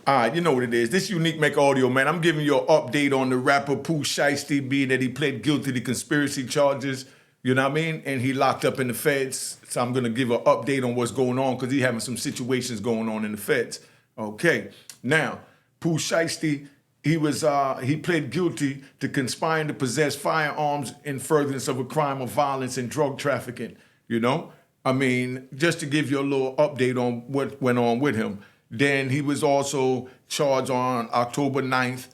All right, you know what it is. This Unique Mecca Audio, man. I'm giving you an update on the rapper Pooh Shiesty, being that he pled guilty to conspiracy charges, you know what I mean? And he locked up in the feds. So I'm going to give an update on what's going on because he having some situations going on in the feds. Okay, now, Pooh Shiesty, he pled guilty to conspiring to possess firearms in furtherance of a crime of violence and drug trafficking, you know? I mean, just to give you a little update on what went on with him. Then he was also charged on October 9th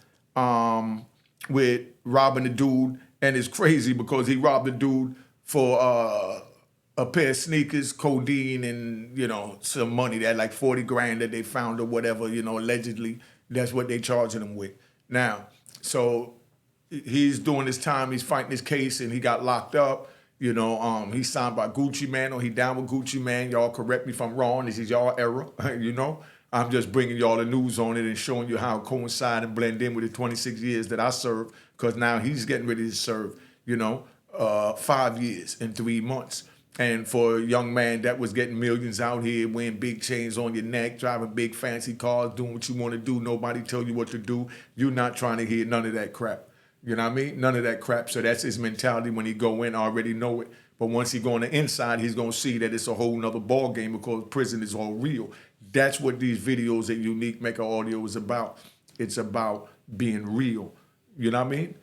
with robbing a dude. And it's crazy because he robbed a dude for a pair of sneakers, codeine, and, you know, some money. That like 40 grand that they found or whatever, you know, allegedly. That's what they charging him with. Now, so he's doing his time. He's fighting his case and he got locked up. You know, he's signed by Gucci Mane or he down with Gucci Mane. Y'all correct me if I'm wrong. This is y'all era, you know. I'm just bringing y'all the news on it and showing you how it coincide and blend in with the 26 years that I served, because now he's getting ready to serve, you know, 5 years and 3 months. And for a young man that was getting millions out here, wearing big chains on your neck, driving big fancy cars, doing what you want to do, nobody tell you what to do, you're not trying to hear none of that crap. You know what I mean? None of that crap. So that's his mentality when he go in, I already know it. But once he go on the inside, he's going to see that it's a whole nother ball game because prison is all real. That's what these videos at Unique Mecca Audio is about. It's about being real. You know what I mean?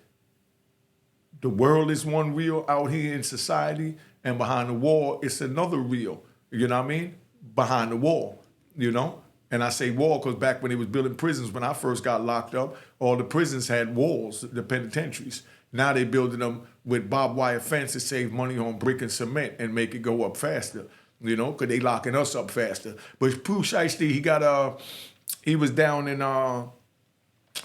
The world is one real out here in society, and behind the wall, it's another real. You know what I mean? Behind the wall, you know? And I say wall because back when they was building prisons, when I first got locked up, all the prisons had walls, the penitentiaries. Now they building them with barbed wire fence to save money on brick and cement and make it go up faster, you know, because they locking us up faster. But Pooh Shiesty, he was down in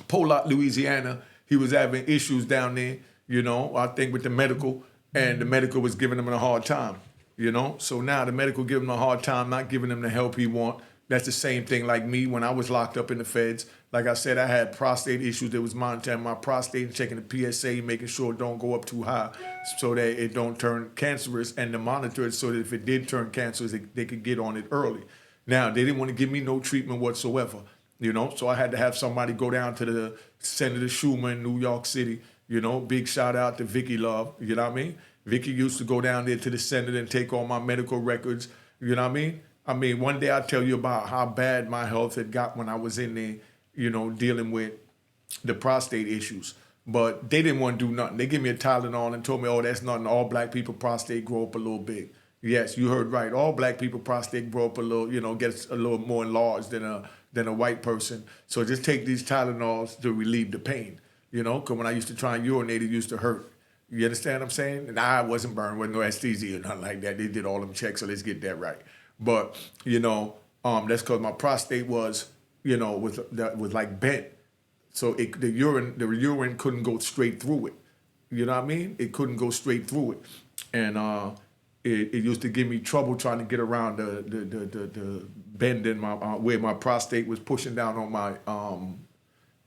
Pollock, Louisiana. He was having issues down there, you know, I think with the medical, and the medical was giving him a hard time, you know. So now the medical giving him a hard time, not giving him the help he want. That's the same thing like me when I was locked up in the feds. Like I said, I had prostate issues that was monitoring my prostate and checking the PSA, making sure it don't go up too high so that it don't turn cancerous, and to monitor it so that if it did turn cancerous, they could get on it early. Now, they didn't want to give me no treatment whatsoever, you know, so I had to have somebody go down to the Senator Schumer in New York City, you know, big shout out to Vicky Love, you know what I mean? Vicky used to go down there to the Senate and take all my medical records, you know what I mean? I mean, one day I'll tell you about how bad my health had got when I was in there, you know, dealing with the prostate issues. But they didn't want to do nothing. They gave me a Tylenol and told me, oh, that's nothing. All black people prostate grow up a little big. Yes, you heard right. All black people prostate grow up a little, you know, gets a little more enlarged than a white person. So just take these Tylenols to relieve the pain, you know, because when I used to try and urinate, it used to hurt. You understand what I'm saying? And I wasn't burned, wasn't no anesthesia or nothing like that. They did all them checks, so let's get that right. But, you know, that's because my prostate was, you know, was like bent. So the urine couldn't go straight through it. You know what I mean? It couldn't go straight through it. And it used to give me trouble trying to get around the bend in my, where my prostate was pushing down on my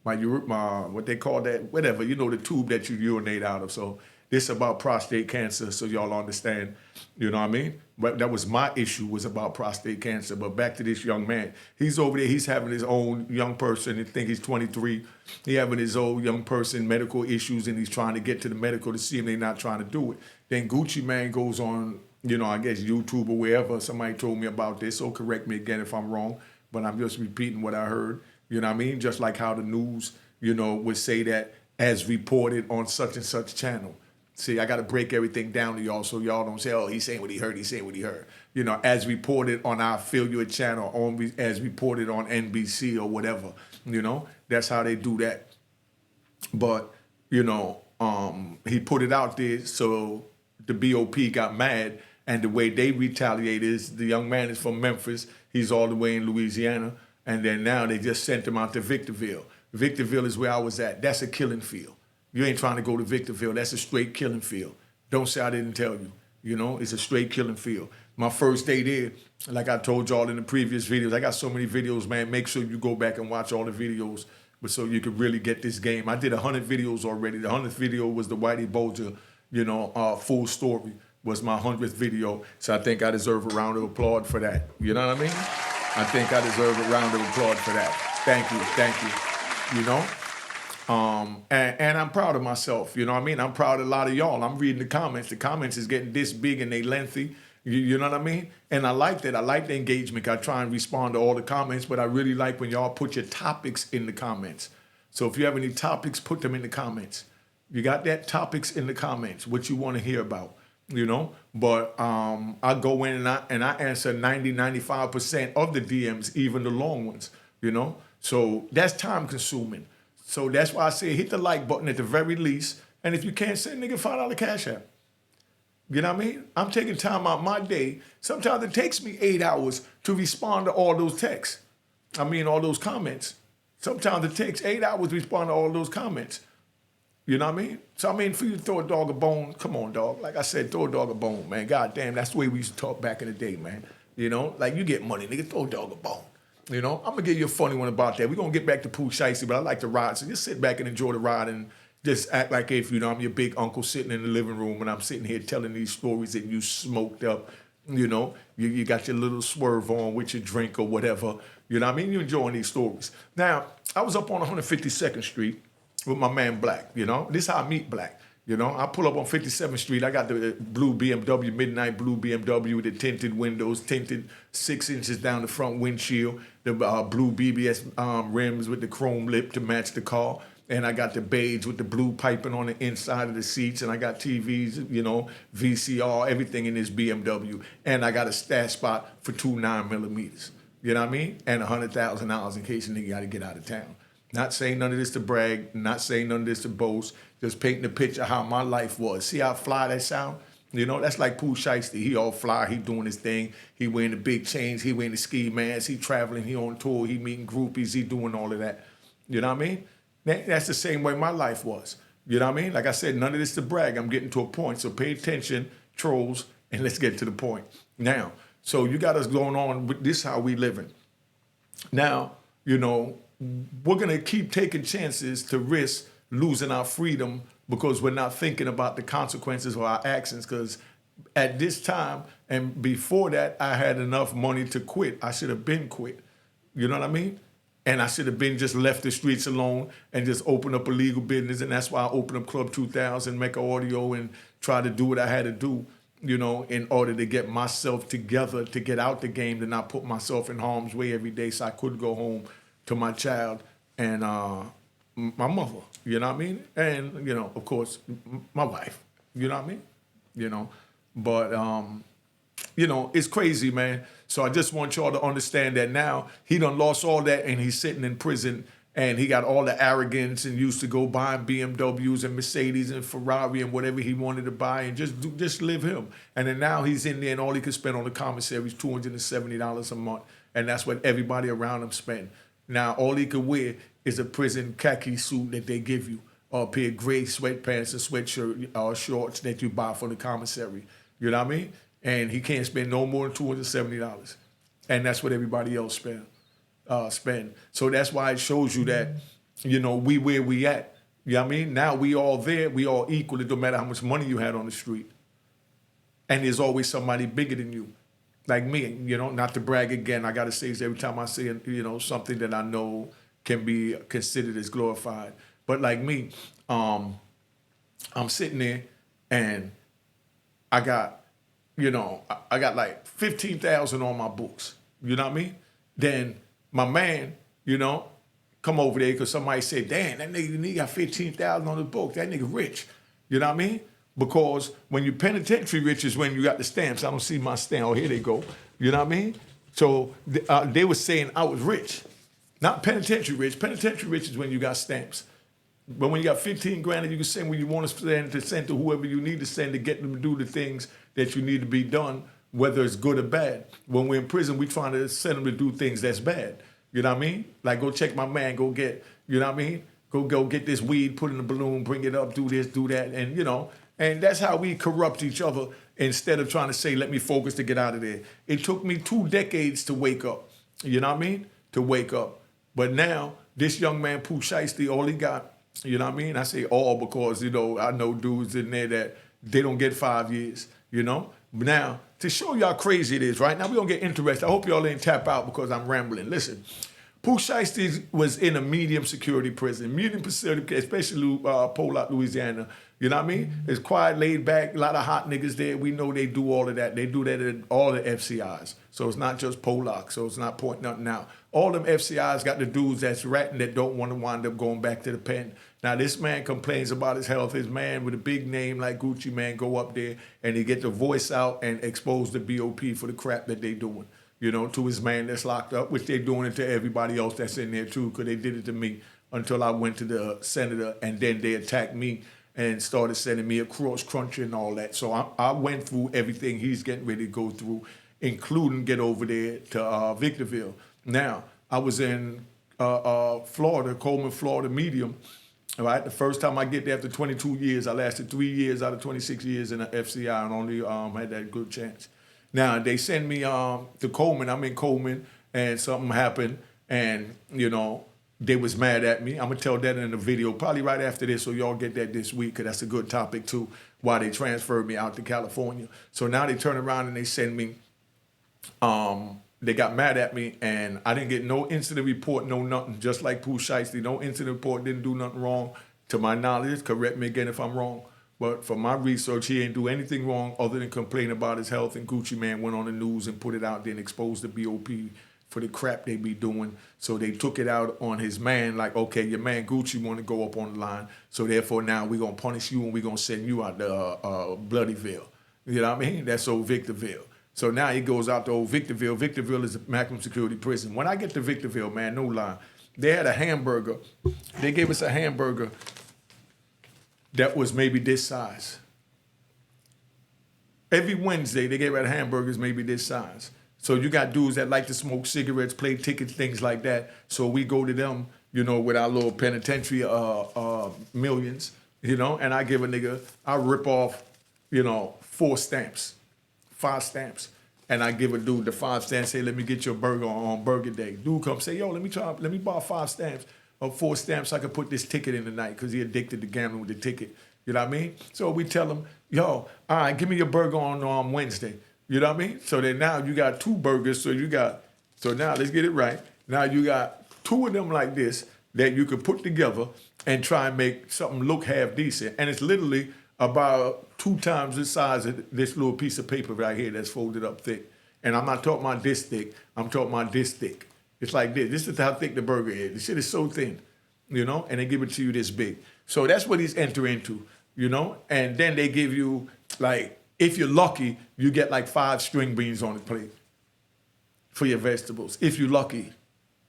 what they call that, whatever, you know, the tube that you urinate out of. So this about prostate cancer, so y'all understand, you know what I mean? But that was my issue, was about prostate cancer. But back to this young man. He's over there, he's having his own young person, I think he's 23. He having his own young person medical issues, and he's trying to get to the medical to see if they're not trying to do it. Then Gucci Mane goes on, you know, I guess YouTube or wherever. Somebody told me about this, so correct me again if I'm wrong, but I'm just repeating what I heard. You know what I mean? Just like how the news, you know, would say that as reported on such and such channel. See, I got to break everything down to y'all so y'all don't say, oh, he's saying what he heard, he's saying what he heard. You know, as reported on our affiliate channel, as reported on NBC or whatever, you know, that's how they do that. But, you know, he put it out there, so the BOP got mad, and the way they retaliate is the young man is from Memphis, he's all the way in Louisiana, and then now they just sent him out to Victorville. Victorville is where I was at. That's a killing field. You ain't trying to go to Victorville. That's a straight killing field. Don't say I didn't tell you. You know, it's a straight killing field. My first day there, like I told y'all in the previous videos, I got so many videos, man. Make sure you go back and watch all the videos, but so you can really get this game. I did 100 videos already. The 100th video was the Whitey Bulger, you know, full story was my 100th video. So I think I deserve a round of applause for that. You know what I mean? I think I deserve a round of applause for that. Thank you. You know, and I'm proud of myself. You know what I mean? I'm proud of a lot of y'all. I'm reading the comments. The comments is getting this big and they lengthy. You know what I mean? And I like that. I like the engagement. I try and respond to all the comments, but I really like when y'all put your topics in the comments. So if you have any topics, put them in the comments. You got that? Topics in the comments, what you want to hear about, you know? But I go in and I answer 95% of the DMs, even the long ones, you know? So that's time consuming. So that's why I say hit the like button at the very least. And if you can't send nigga $5 cash app. You know what I mean? I'm taking time out my day. Sometimes it takes me 8 hours to respond to all those texts. I mean, all those comments. Sometimes it takes 8 hours to respond to all those comments. You know what I mean? So, I mean, for you to throw a dog a bone, come on, dog. Like I said, throw a dog a bone, man. God damn, that's the way we used to talk back in the day, man. You know? Like, you get money, nigga, throw a dog a bone. You know? I'm going to give you a funny one about that. We're going to get back to Pooh Shiesty, but I like to ride. So just sit back and enjoy the ride and just act like if, you know, I'm your big uncle sitting in the living room and I'm sitting here telling these stories that you smoked up. You know? You got your little swerve on with your drink or whatever. You know what I mean? You're enjoying these stories. Now, I was up on 152nd Street with my man Black, you know? This is how I meet Black, you know? I pull up on 57th Street. I got the blue BMW, midnight blue BMW with the tinted windows, tinted 6 inches down the front windshield, the blue BBS rims with the chrome lip to match the car. And I got the beige with the blue piping on the inside of the seats. And I got TVs, you know, VCR, everything in this BMW. And I got a stash spot for 2 9mm. You know what I mean? And $100,000 in case a nigga got to get out of town. Not saying none of this to brag, not saying none of this to boast, just painting a picture of how my life was. See how fly that sound? You know, that's like Pooh Shiesty. He all fly, he doing his thing. He wearing the big chains, he wearing the ski masks, he traveling, he on tour, he meeting groupies, he doing all of that. You know what I mean? That's the same way my life was. You know what I mean? Like I said, none of this to brag. I'm getting to a point. So pay attention, trolls, and let's get to the point. Now, so you got us going on with this how we living. Now, you know, we're going to keep taking chances to risk losing our freedom because we're not thinking about the consequences of our actions. Because at this time and before that, I had enough money to quit. I should have been quit. You know what I mean? And I should have been just left the streets alone and just opened up a legal business. And that's why I opened up Club 2000, Mecca Audio, and tried to do what I had to do, you know, in order to get myself together, to get out the game, to not put myself in harm's way every day so I could go home to my child and my mother, you know what I mean? And, you know, of course, my wife, you know what I mean? You know, but, you know, it's crazy, man. So I just want y'all to understand that now he done lost all that and he's sitting in prison and he got all the arrogance and used to go buying BMWs and Mercedes and Ferrari and whatever he wanted to buy and just live him. And then now he's in there and all he could spend on the commissary is $270 a month. And that's what everybody around him spend. Now, all he could wear is a prison khaki suit that they give you, or a pair of gray sweatpants and sweatshirt or shorts that you buy from the commissary. You know what I mean? And he can't spend no more than $270. And that's what everybody else spend. So that's why it shows you that, you know, we where we at. You know what I mean? Now we all there, we all equal. It don't matter how much money you had on the street. And there's always somebody bigger than you. Like me, you know, not to brag again, I got to say this every time I say, you know, something that I know can be considered as glorified. But like me, I'm sitting there and I got, you know, I got like 15,000 on my books. You know what I mean? Then my man, you know, come over there because somebody said, damn, that nigga got 15,000 on the book. That nigga rich. You know what I mean? Because when you penitentiary rich is when you got the stamps. I don't see my stamp. Oh, here they go. You know what I mean? So they were saying I was rich. Not penitentiary rich. Penitentiary rich is when you got stamps. But when you got 15 grand and you can send where you want to send to whoever you need to send to get them to do the things that you need to be done, whether it's good or bad. When we're in prison, we trying to send them to do things that's bad. You know what I mean? Like go check my man, go get, you know what I mean? Go get this weed, put in a balloon, bring it up, do this, do that, and you know, and that's how we corrupt each other instead of trying to say, let me focus to get out of there. It took me 2 decades to wake up. You know what I mean? To wake up. But now, this young man, Pooh Shiesty, all he got, you know what I mean? I say all because, you know, I know dudes in there that they don't get 5 years, you know? But now, to show you how crazy it is, right? Now we're going to get interested. I hope y'all ain't tap out because I'm rambling. Listen, Pooh Shiesty was in a medium security prison, medium security, especially Pollock, Louisiana. You know what I mean? It's quiet, laid back, a lot of hot niggas there. We know they do all of that. They do that at all the FCIs. So it's not just Pollock, so it's not pointing nothing out. All them FCIs got the dudes that's ratting that don't want to wind up going back to the pen. Now this man complains about his health. His man with a big name like Gucci Man go up there and he get the voice out and expose the BOP for the crap that they doing. You know, to his man that's locked up, which they're doing it to everybody else that's in there too, because they did it to me until I went to the senator, and then they attacked me and started sending me across country and all that. So I went through everything he's getting ready to go through, including get over there to Victorville. Now, I was in Florida, Coleman, Florida, medium. All right, the first time I get there after 22 years, I lasted 3 years out of 26 years in the FCI and only had that good chance. Now, they send me to Coleman. I'm in Coleman, and something happened, and, you know, they was mad at me. I'm going to tell that in the video, probably right after this, so y'all get that this week, because that's a good topic, too, why they transferred me out to California. So now they turn around and they send me, they got mad at me, and I didn't get no incident report, no nothing, just like Pooh Shiesty. No incident report, didn't do nothing wrong. To my knowledge, correct me again if I'm wrong. But from my research, he ain't do anything wrong other than complain about his health. And Gucci Man went on the news and put it out there and exposed the BOP for the crap they be doing. So they took it out on his man, like, okay, your man Gucci want to go up on the line. So therefore now we're going to punish you and we're going to send you out to Bloodyville. You know what I mean? That's old Victorville. So now he goes out to old Victorville. Victorville is a maximum security prison. When I get to Victorville, man, no lie, they had a hamburger. They gave us a hamburger that was maybe this size. Every Wednesday, they gave out hamburgers maybe this size. So you got dudes that like to smoke cigarettes, play tickets, things like that. So we go to them, you know, with our little penitentiary millions, you know, and I give a nigga, I rip off, you know, 4 stamps, 5 stamps. And I give a dude the 5 stamps, say, let me get your burger on Burger Day. Dude come say, yo, let me borrow 5 stamps. Or 4 stamps, so I could put this ticket in tonight because he addicted to gambling with the ticket. You know what I mean? So we tell him, yo, all right, give me your burger on Wednesday. You know what I mean? So then now you got 2 burgers. So now let's get it right. Now you got 2 of them like this that you could put together and try and make something look half decent. And it's literally about 2 times the size of this little piece of paper right here that's folded up thick. And I'm not talking about this thick. I'm talking about this thick. It's like this. This is how thick the burger is. The shit is so thin, you know, and they give it to you this big. So that's what he's entering into, you know, and then they give you, like, if you're lucky, you get like 5 string beans on the plate for your vegetables, if you're lucky.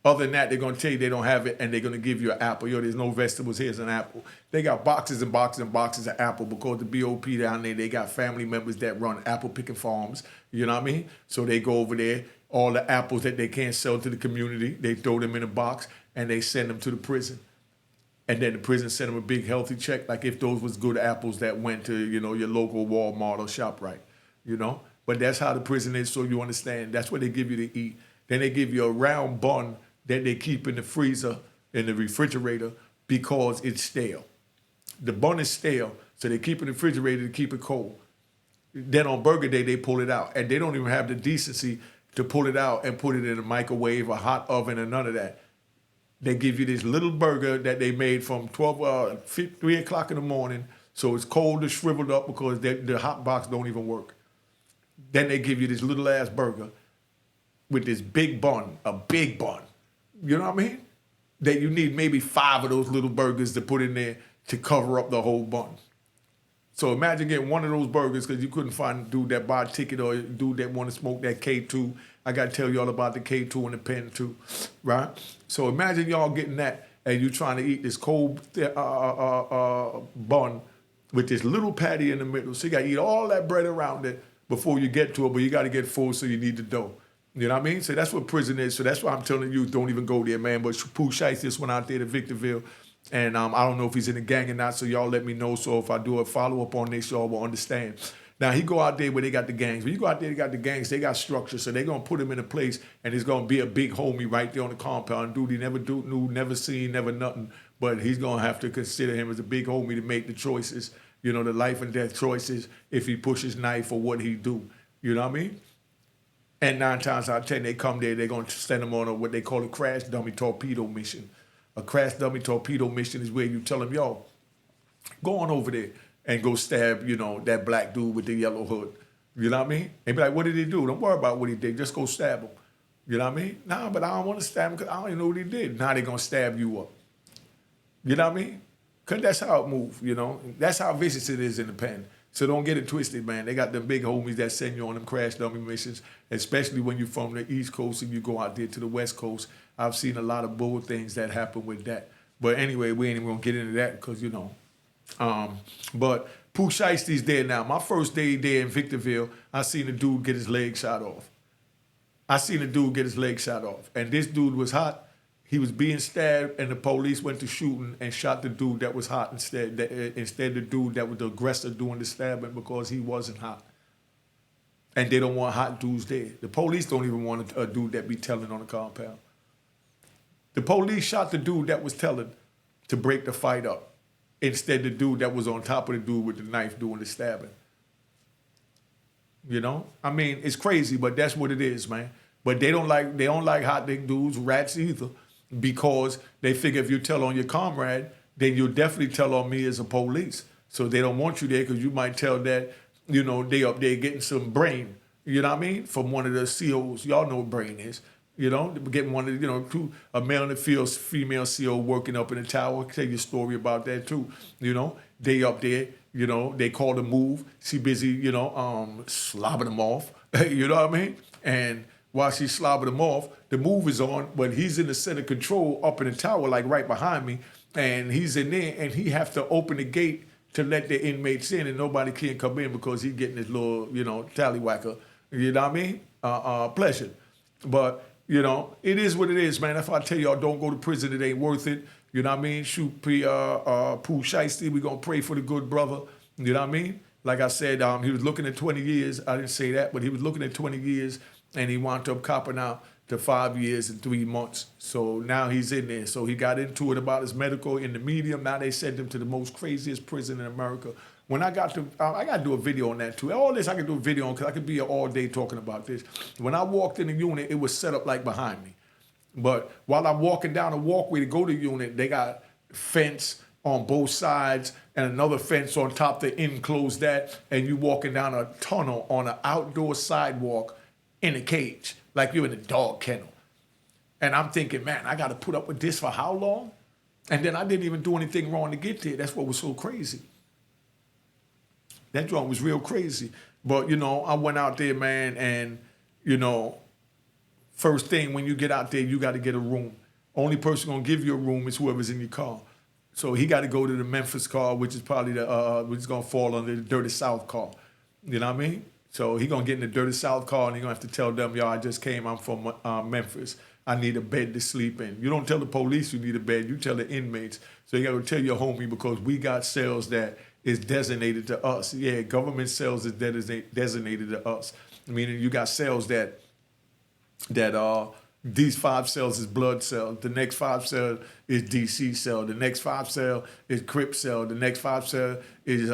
Other than that, they're going to tell you they don't have it, and they're going to give you an apple. Yo, there's no vegetables, here's an apple. They got boxes and boxes and boxes of apple because the BOP down there, they got family members that run apple picking farms, you know what I mean? So they go over there, all the apples that they can't sell to the community, they throw them in a box, and they send them to the prison. And then the prison send them a big healthy check, like if those was good apples that went to, you know, your local Walmart or ShopRite, you know? But that's how the prison is, so you understand. That's what they give you to eat. Then they give you a round bun that they keep in the freezer, in the refrigerator, because it's stale. The bun is stale, so they keep it in the refrigerator to keep it cold. Then on Burger Day, they pull it out. And they don't even have the decency to pull it out and put it in a microwave, a hot oven, or none of that. They give you this little burger that they made from 3 o'clock in the morning, so it's cold and shriveled up because the hot box don't even work. Then they give you this little ass burger with this big bun, a big bun. You know what I mean? That you need maybe 5 of those little burgers to put in there to cover up the whole bun. So imagine getting one of those burgers because you couldn't find a dude that buy a ticket or a dude that want to smoke that K2. I got to tell you all about the K2 and the pen too, right? So imagine y'all getting that and you trying to eat this cold bun with this little patty in the middle. So you got to eat all that bread around it before you get to it, but you got to get full, so you need the dough. You know what I mean? So that's what prison is. So that's why I'm telling you, don't even go there, man. But Pooh Shiesty just went out there to Victorville. And I don't know if he's in the gang or not, so y'all let me know. So if I do a follow-up on this, y'all will understand. Now, he go out there where they got the gangs. When you go out there, they got the gangs, they got structure. So they're going to put him in a place, and it's going to be a big homie right there on the compound. Dude he never knew, never seen, never nothing. But he's going to have to consider him as a big homie to make the choices, you know, the life and death choices if he pushes knife or what he do. You know what I mean? And 9 times out of 10, they come there, they're going to send them on what they call a crash dummy torpedo mission. A crash dummy torpedo mission is where you tell them, yo, go on over there and go stab, that black dude with the yellow hood. You know what I mean? They be like, what did he do? Don't worry about what he did. Just go stab him. You know what I mean? Nah, but I don't want to stab him because I don't even know what he did. Now they're going to stab you up. You know what I mean? Because that's how it moves, That's how vicious it is in the pen. So don't get it twisted, man. They got them big homies that send you on them crash dummy missions, especially when you're from the East Coast and you go out there to the West Coast. I've seen a lot of bull things that happen with that. But anyway, we ain't even going to get into that because, But Pooh Shiesty's there now. My first day there in Victorville, I seen a dude get his leg shot off. And this dude was hot. He was being stabbed, and the police went to shooting and shot the dude that was hot instead the dude that was the aggressor doing the stabbing because he wasn't hot. And they don't want hot dudes there. The police don't even want a dude that be telling on the compound. The police shot the dude that was telling to break the fight up. Instead, the dude that was on top of the dude with the knife doing the stabbing. I mean, it's crazy, but that's what it is, man. But they don't like hot dick dudes, rats either, because they figure if you tell on your comrade, then you'll definitely tell on me as a police. So they don't want you there because you might tell that, they up there getting some brain, you know what I mean, from one of the COs. Y'all know what brain is. Getting one of a male in the field, female CO working up in the tower. I'll tell you a story about that too. They up there, they call the move. She busy, slobbing them off. You know what I mean? And while she's slobbing them off, the move is on, but he's in the center control up in the tower, like right behind me. And he's in there and he have to open the gate to let the inmates in and nobody can come in because he's getting his little, tallywhacker, you know what I mean? Pleasure. But, it is what it is, man. If I tell y'all don't go to prison, it ain't worth it. You know what I mean? Shoot Pooh Shiesty. We're going to pray for the good brother. You know what I mean? Like I said, he was looking at 20 years. I didn't say that, but he was looking at 20 years and he wound up copping out to 5 years and 3 months. So now he's in there. So he got into it about his medical in the media. Now they sent him to the most craziest prison in America. When I got to do a video on that too. All this I could do a video on because I could be here all day talking about this. When I walked in the unit, it was set up like behind me. But while I'm walking down the walkway to go to the unit, they got fence on both sides and another fence on top to enclose that. And you walking down a tunnel on an outdoor sidewalk in a cage, like you're in a dog kennel. And I'm thinking, man, I got to put up with this for how long? And then I didn't even do anything wrong to get there. That's what was so crazy. That joint was real crazy. But, I went out there, man, and, first thing when you get out there, you got to get a room. Only person going to give you a room is whoever's in your car. So he got to go to the Memphis car, which is probably which is going to fall under the Dirty South car. You know what I mean? So he going to get in the Dirty South car and he going to have to tell them, yo, I just came, I'm from Memphis. I need a bed to sleep in. You don't tell the police you need a bed, you tell the inmates. So you got to tell your homie because we got cells that is designated to us. Yeah, government cells is designated to us. Meaning you got cells that these 5 cells is blood cells. The next 5 cell is DC cell. The next 5 cell is Crip cell. The next 5 cell is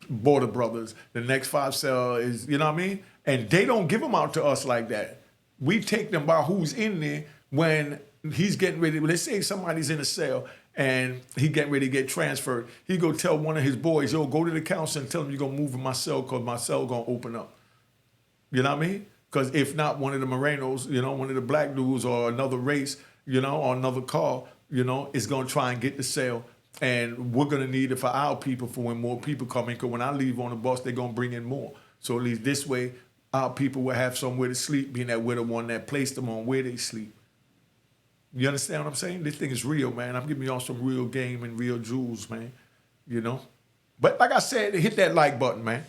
Border Brothers. The next 5 cell is, you know what I mean? And they don't give them out to us like that. We take them by who's in there when he's getting ready. Let's say somebody's in a cell and he getting ready to get transferred. He go tell one of his boys, yo, go to the counselor and tell him you're going to move in my cell because my cell going to open up. You know what I mean? Because if not, one of the Morenos, one of the black dudes or another race, or another car, is going to try and get the cell. And we're going to need it for our people for when more people come in. Because when I leave on the bus, they're going to bring in more. So at least this way, our people will have somewhere to sleep, being that we're the one that placed them on where they sleep. You understand what I'm saying? This thing is real, man. I'm giving y'all some real game and real jewels, man. But like I said, hit that like button, man.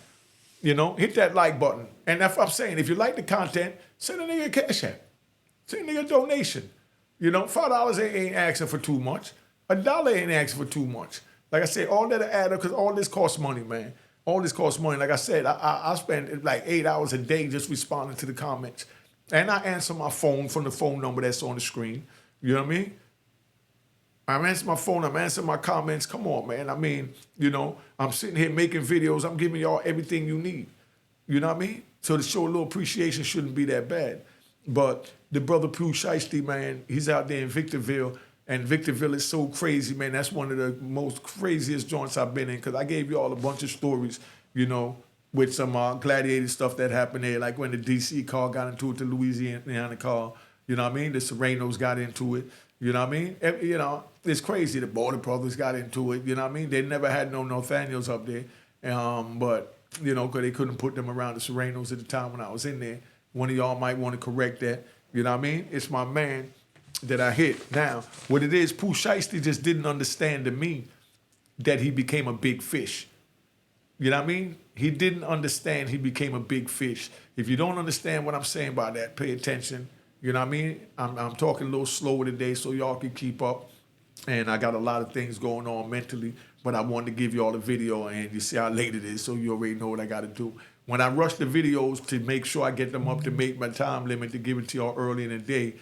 Hit that like button. And that's what I'm saying. If you like the content, send a nigga a cash app. Send a nigga a donation. $5 ain't asking for too much. $1 ain't asking for too much. Like I said, all that add up because all this costs money, man. All this costs money. Like I said, I spend like 8 hours a day just responding to the comments. And I answer my phone from the phone number that's on the screen. You know what I mean? I'm answering my phone. I'm answering my comments. Come on, man. I'm sitting here making videos. I'm giving y'all everything you need. You know what I mean? So to show a little appreciation shouldn't be that bad. But the brother Pooh Shiesty, man, he's out there in Victorville. And Victorville is so crazy, man. That's one of the most craziest joints I've been in, because I gave you all a bunch of stories, you know, with some gladiator stuff that happened there, like when the D.C. car got into it, the Louisiana car, you know what I mean? The Serenos got into it, you know what I mean? You know, it's crazy. The Border Brothers got into it, you know what I mean? They never had no Nathaniels up there, but, you know, because they couldn't put them around the Serenos at the time when I was in there. One of y'all might want to correct that, you know what I mean? It's my man that I hit. Now, what it is, Pooh Shiesty just didn't understand to me that he became a big fish. You know what I mean? He didn't understand he became a big fish. If you don't understand what I'm saying by that, pay attention. You know what I mean? I'm talking a little slower today so y'all can keep up. And I got a lot of things going on mentally, but I wanted to give you all the video, and you see how late it is, so you already know what I got to do. When I rush the videos to make sure I get them up to make my time limit to give it to y'all early in the day,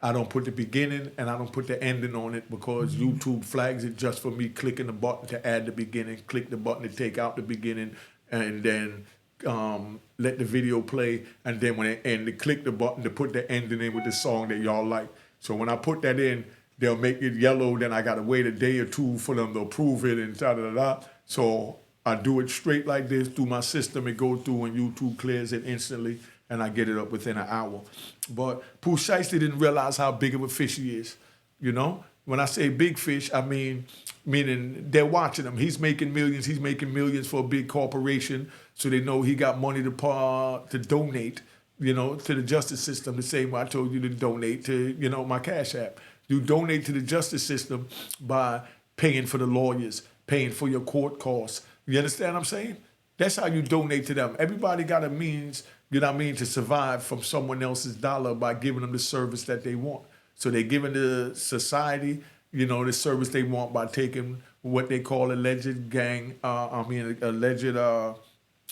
I don't put the beginning and I don't put the ending on it, because YouTube flags it just for me clicking the button to add the beginning, click the button to take out the beginning, and then let the video play. And then when it ends, click the button to put the ending in with the song that y'all like. So when I put that in, they'll make it yellow. Then I got to wait a day or two for them to approve it and da-da-da-da. So I do it straight like this through my system. It goes through and YouTube clears it instantly, and I get it up within an hour. But Pooh Shiesty didn't realize how big of a fish he is, you know? When I say big fish, I mean, meaning they're watching him. He's making millions for a big corporation, so they know he got money to donate, you know, to the justice system, the same way I told you to donate to, you know, my Cash App. You donate to the justice system by paying for the lawyers, paying for your court costs. You understand what I'm saying? That's how you donate to them. Everybody got a means, you know what I mean, to survive from someone else's dollar by giving them the service that they want. So they're giving the society, you know, the service they want by taking what they call alleged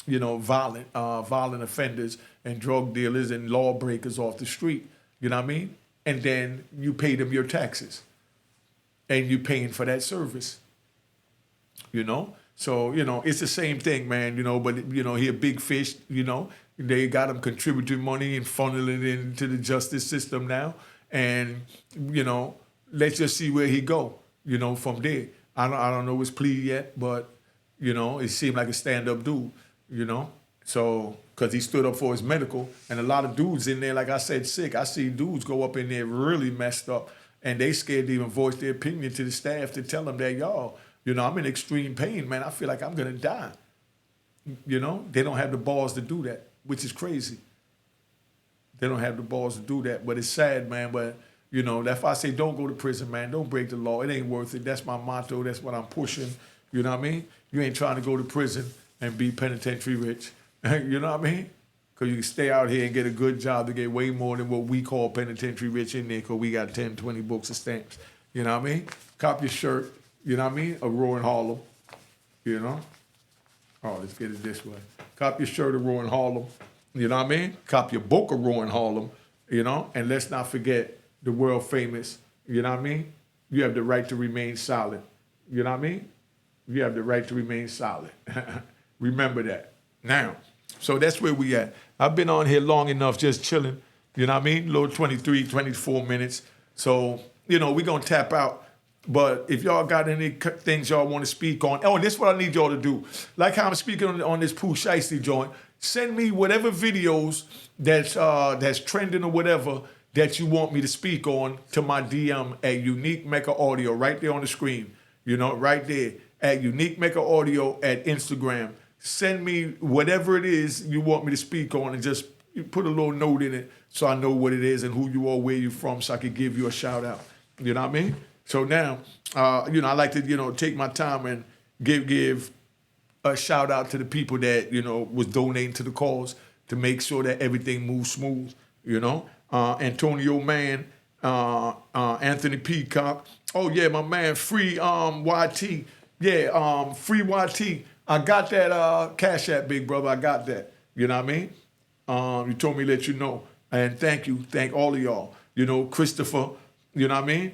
you know, violent offenders and drug dealers and lawbreakers off the street. You know what I mean? And then you pay them your taxes, and you're paying for that service. You know? So, you know, it's the same thing, man, you know, but, you know, he a big fish, you know. They got him contributing money and funneling it into the justice system now. And, you know, let's just see where he go, you know, from there. I don't know his plea yet, but, you know, it seemed like a stand-up dude, you know. So, because he stood up for his medical, and a lot of dudes in there, like I said, sick. I see dudes go up in there really messed up, and they scared to even voice their opinion to the staff to tell them that, y'all, you know, I'm in extreme pain, man. I feel like I'm going to die. You know, they don't have the balls to do that, which is crazy. They don't have the balls to do that, but it's sad, man. But, you know, that's why I say don't go to prison, man. Don't break the law. It ain't worth it. That's my motto. That's what I'm pushing. You know what I mean? You ain't trying to go to prison and be penitentiary rich. You know what I mean? Because you can stay out here and get a good job to get way more than what we call penitentiary rich in there, because we got 10, 20 books of stamps. You know what I mean? Cop your shirt. You know what I mean? A Roaring Harlem. You know? Oh, let's get it this way. Cop your shirt of Roaring Harlem. You know what I mean? Cop your book of Roaring Harlem. You know? And let's not forget the world famous. You know what I mean? You have the right to remain silent. You know what I mean? You have the right to remain silent. Remember that. Now, so that's where we at. I've been on here long enough just chilling. You know what I mean? Little 23, 24 minutes. So, you know, we're going to tap out. But if y'all got any things y'all want to speak on, oh, this is what I need y'all to do. Like how I'm speaking on this Pooh Shiesty joint, send me whatever videos that's trending or whatever that you want me to speak on to my DM at Unique Mecca Audio, right there on the screen. You know, right there at Unique Mecca Audio at Instagram. Send me whatever it is you want me to speak on, and just put a little note in it so I know what it is and who you are, where you from, so I can give you a shout out. You know what I mean? So now, you know, I like to, you know, take my time and give a shout out to the people that, you know, was donating to the cause to make sure that everything moves smooth, you know. Antonio Mann, Anthony Peacock. Oh, yeah, my man, Free YT. Yeah, Free YT. I got that Cash App, big brother. I got that. You know what I mean? You told me to let you know. And thank you. Thank all of y'all. You know, Christopher, you know what I mean?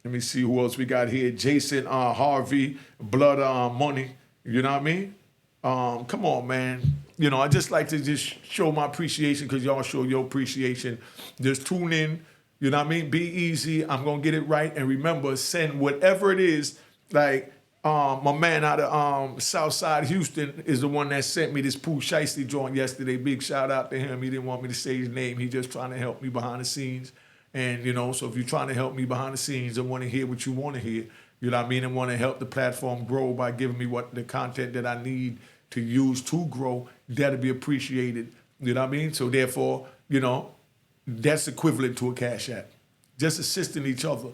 Let me see who else we got here. Jason Harvey, Blood Money. You know what I mean? Come on, man. I just like to just show my appreciation because y'all show your appreciation. Just tune in, you know what I mean? Be easy. I'm going to get it right. And remember, send whatever it is. Like, my man out of Southside Houston is the one that sent me this Pooh Shiesty joint yesterday. Big shout out to him. He didn't want me to say his name. He just trying to help me behind the scenes. And, so if you're trying to help me behind the scenes and want to hear what you want to hear, you know what I mean, and want to help the platform grow by giving me what the content that I need to use to grow, that'll be appreciated. You know what I mean? So therefore, that's equivalent to a Cash App. Just assisting each other.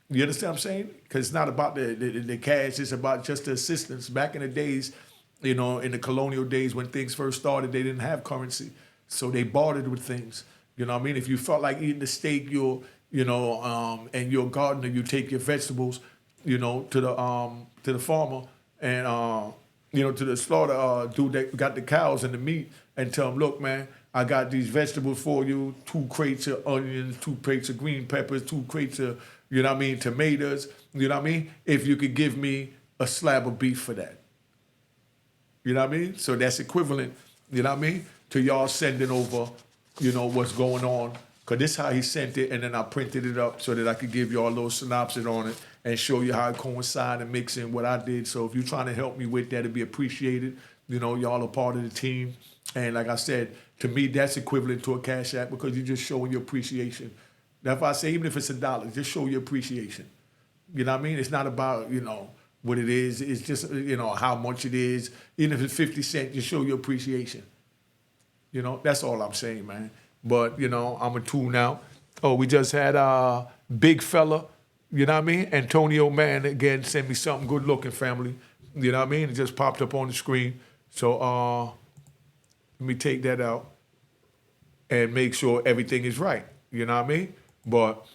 You understand what I'm saying? Because it's not about the cash, it's about just the assistance. Back in the days, in the colonial days when things first started, they didn't have currency. So they bartered with things. You know what I mean? If you felt like eating a steak, and you're a gardener, you take your vegetables, to the farmer and to the slaughter dude that got the cows and the meat and tell them, look, man, I got these vegetables for you, 2 crates of onions, 2 crates of green peppers, 2 crates of, tomatoes, if you could give me a slab of beef for that. You know what I mean? So that's equivalent, to y'all sending over, what's going on. Because this is how he sent it, and then I printed it up so that I could give y'all a little synopsis on it and show you how it coincides and mix in what I did. So if you're trying to help me with that, it'd be appreciated. Y'all are part of the team. And like I said, to me, that's equivalent to a Cash App because you're just showing your appreciation. That's why I say, even if it's $1, just show your appreciation. You know what I mean? It's not about, what it is. It's just, how much it is. Even if it's 50 cents, just show your appreciation. That's all I'm saying, man. But, I'm a tune out. Oh, we just had Big Fella, Antonio Man, again, sent me something good looking, family. You know what I mean? It just popped up on the screen. So let me take that out and make sure everything is right. You know what I mean? But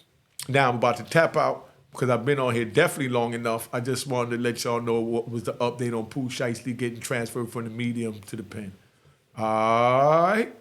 now I'm about to tap out because I've been on here definitely long enough. I just wanted to let y'all know what was the update on Pooh Shiesty getting transferred from the medium to the pen. All right.